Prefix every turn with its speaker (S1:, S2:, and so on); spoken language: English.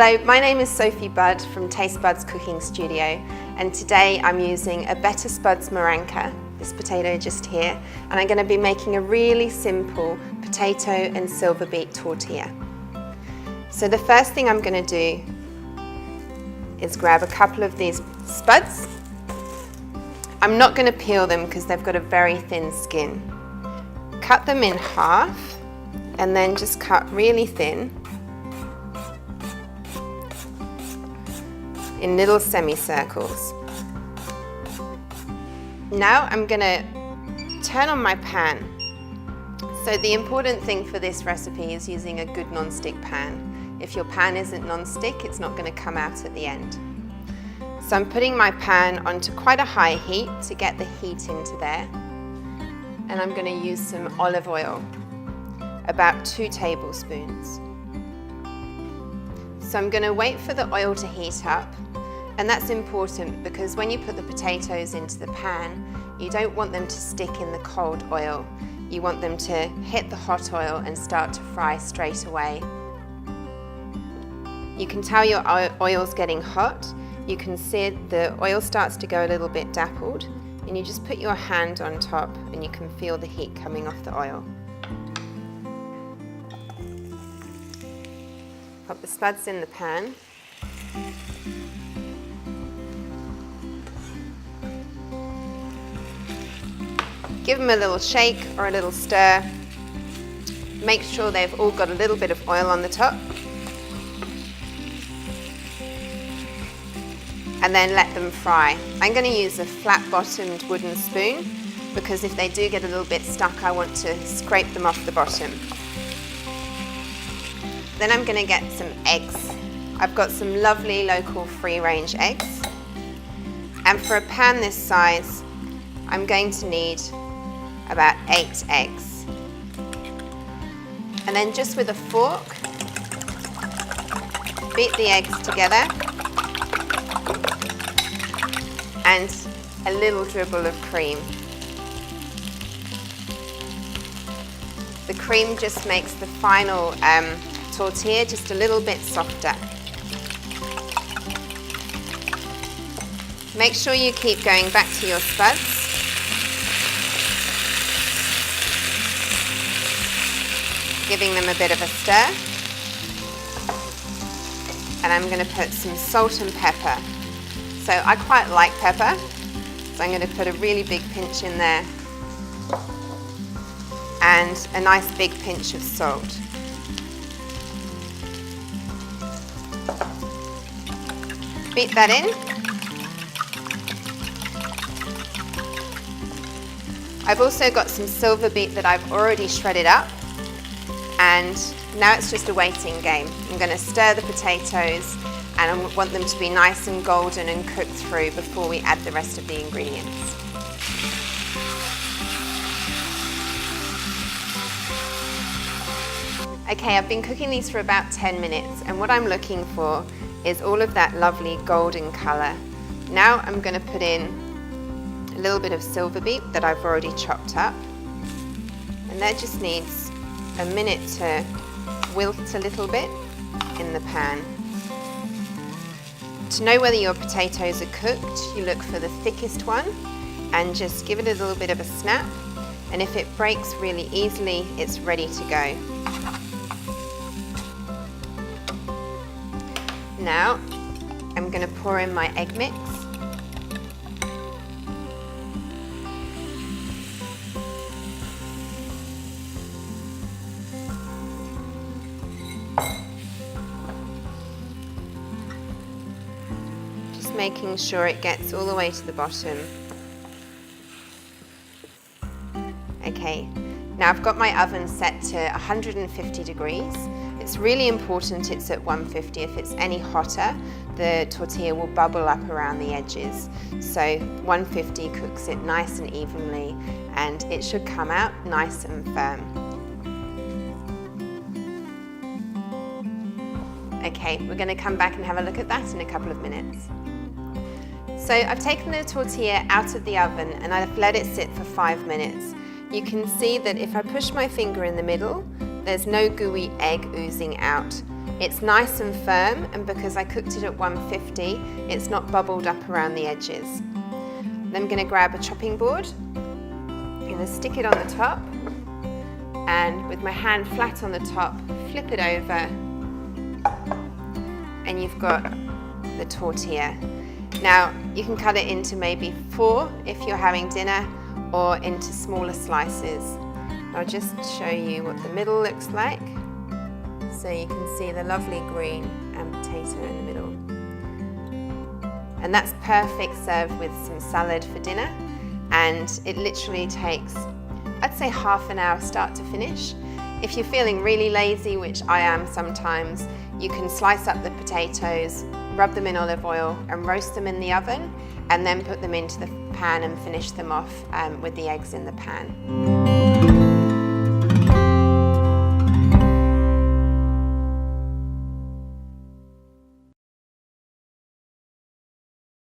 S1: Hello, my name is Sophie Budd from Taste Buds Cooking Studio, and today I'm using a Better Spuds Maranka, this potato just here, and I'm going to be making a really simple potato and silver beet tortilla. So the first thing I'm going to do is grab a couple of these spuds. I'm not going to peel them because they've got a very thin skin. Cut them in half and then just cut really thin in little semicircles. Now I'm going to turn on my pan. So the important thing for this recipe is using a good non-stick pan. If your pan isn't non-stick, it's not going to come out at the end. So I'm putting my pan onto quite a high heat to get the heat into there. And I'm going to use some olive oil, about 2 tablespoons. So I'm going to wait for the oil to heat up, and that's important because when you put the potatoes into the pan, you don't want them to stick in the cold oil. You want them to hit the hot oil and start to fry straight away. You can tell your oil's getting hot. You can see the oil starts to go a little bit dappled, and you just put your hand on top and you can feel the heat coming off the oil. Pop the spuds in the pan. Give them a little shake or a little stir. Make sure they've all got a little bit of oil on the top. And then let them fry. I'm going to use a flat-bottomed wooden spoon because if they do get a little bit stuck, I want to scrape them off the bottom. Then I'm going to get some eggs. I've got some lovely local free-range eggs. And for a pan this size, I'm going to need about 8 eggs. And then just with a fork, beat the eggs together and a little dribble of cream. The cream just makes the final tortilla just a little bit softer. Make sure you keep going back to your spuds. Giving them a bit of a stir. And I'm going to put some salt and pepper. So I quite like pepper, so I'm going to put a really big pinch in there and a nice big pinch of salt. Beat that in. I've also got some silver beet that I've already shredded up, and now it's just a waiting game. I'm going to stir the potatoes, and I want them to be nice and golden and cooked through before we add the rest of the ingredients. Okay, I've been cooking these for about 10 minutes, and what I'm looking for is all of that lovely golden colour. Now I'm going to put in a little bit of silver beet that I've already chopped up, and that just needs a minute to wilt a little bit in the pan. To know whether your potatoes are cooked, you look for the thickest one and just give it a little bit of a snap, and if it breaks really easily, it's ready to go. Now I'm going to pour in my egg mix. Making sure it gets all the way to the bottom. Okay, now I've got my oven set to 150 degrees. It's really important it's at 150. If it's any hotter, the tortilla will bubble up around the edges. So 150 cooks it nice and evenly, and it should come out nice and firm. Okay, we're going to come back and have a look at that in a couple of minutes. So I've taken the tortilla out of the oven and I've let it sit for 5 minutes. You can see that if I push my finger in the middle, there's no gooey egg oozing out. It's nice and firm, and because I cooked it at 150, it's not bubbled up around the edges. Then I'm going to grab a chopping board, I'm going to stick it on the top, and with my hand flat on the top, flip it over, and you've got the tortilla. Now, you can cut it into maybe 4 if you're having dinner, or into smaller slices. I'll just show you what the middle looks like. So you can see the lovely green and potato in the middle. And that's perfect served with some salad for dinner. And it literally takes, I'd say, half an hour start to finish. If you're feeling really lazy, which I am sometimes, you can slice up the potatoes, rub them in olive oil and roast them in the oven, and then put them into the pan and finish them off with the eggs in the pan.